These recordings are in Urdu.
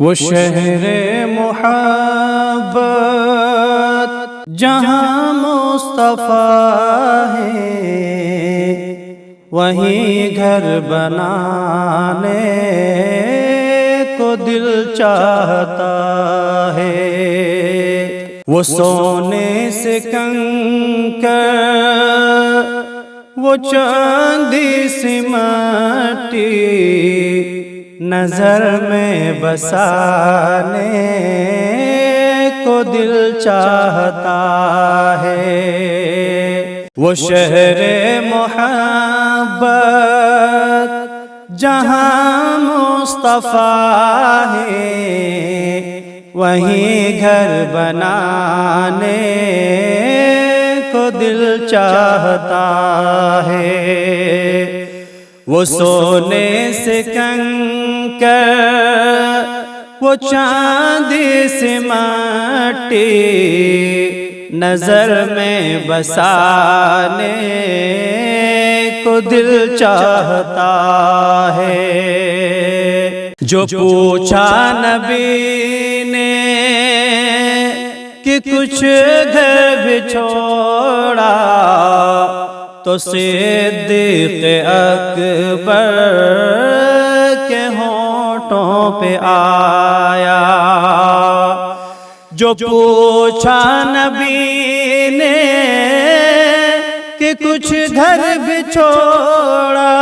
وہ شہر محبت جہاں مصطفیٰ ہے، وہیں گھر بنانے کو دل چاہتا ہے۔ وہ سونے سے کنکر، وہ چاندی سی مٹی نظر میں بسانے کو دل چاہتا ہے۔ وہ شہر محبت جہاں مصطفیٰ ہے، وہیں گھر بنانے کو دل چاہتا ہے۔ وہ سونے سے کنکر، وہ چاندی سے مٹی نظر میں بسانے کو دل چاہتا ہے۔ جو پوچھا نبی نے کہ کچھ گھر بھی چھوڑا، تو صدیق اکبر کے ہونٹوں پہ آیا۔ جو پوچھا نبی نے کہ کچھ گھر بھی چھوڑا،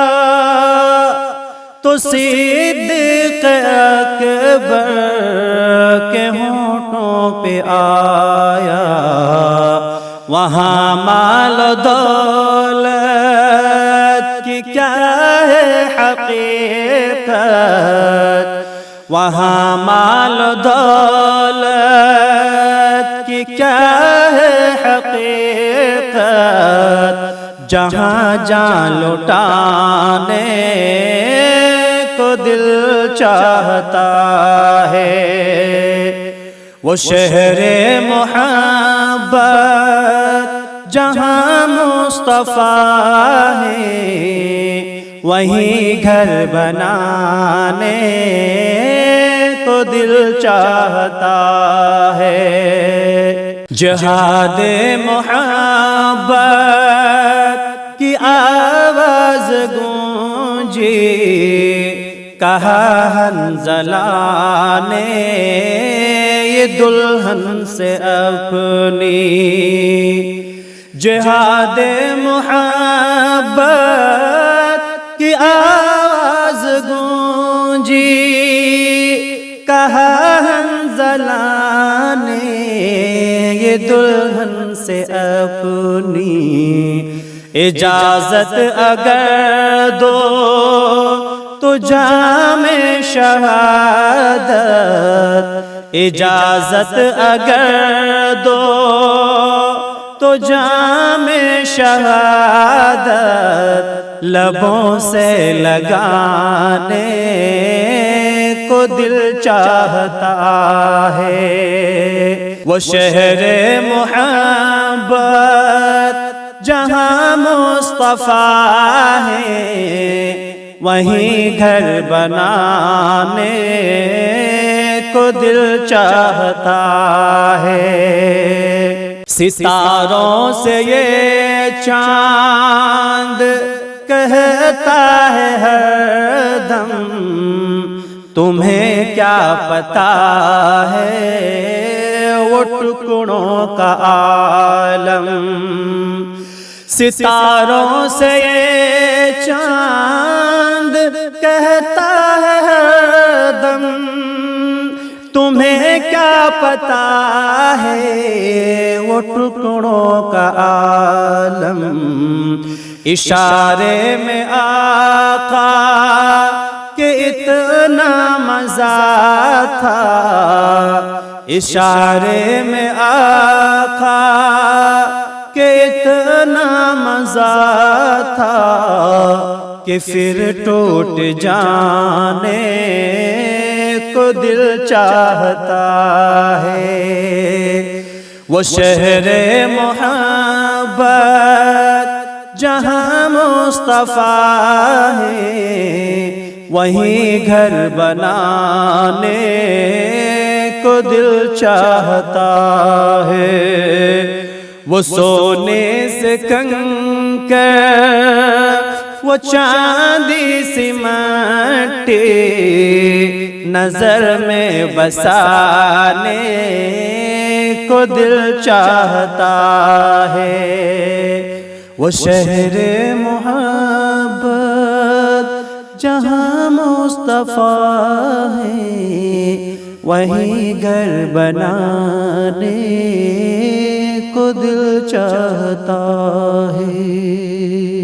تو صدیق اکبر کے ہونٹوں پہ آیا۔ وہاں مال و دولت کی کیا ہے حقیقت، وہاں مال و دولت کی کیا ہے حقیقت، جہاں جان لٹانے کو دل چاہتا ہے۔ وہ شہر محبت جہاں مصطفیٰ ہے، وہیں گھر بنانے کو دل چاہتا ہے۔ جہاد محبت کی آواز گونجی، کہا حنظلہ نے یہ دلہن سے اپنی۔ جہاد محبت کی آواز گونجی، کہا حنظلہ نے یہ دلہن سے اپنی۔ اجازت اگر دو تو جام شہادت، اجازت اگر دو تو جام شہادت لبوں سے لگانے کو دل چاہتا ہے۔ وہ شہر محبت جہاں مصطفیٰ ہے، وہیں گھر بنانے کو دل چاہتا ہے۔ ستاروں سے یہ چاند کہتا ہے ہر دم، تمہیں کیا پتا ہے وہ ٹکڑوں کا عالم۔ ستاروں سے یہ چاند کہتا ہے ہر دم، تمہیں کیا پتا ہے وہ ٹکڑوں کا عالم۔ اشارے میں آقا کہ اتنا مزہ تھا، اشارے میں آقا کہ اتنا مزہ تھا کہ پھر ٹوٹ جانے کو دل چاہتا ہے۔ وہ شہر محبت جہاں مصطفیٰ ہے، وہیں گھر بنانے کو دل چاہتا ہے، وہ سونے سے کنکر وہ چاندی سی مٹی نظر میں بسانے کو دل چاہتا ہے، وہ شہر محبت جہاں مصطفیٰ ہے وہیں گھر بنانے کو دل چاہتا ہے۔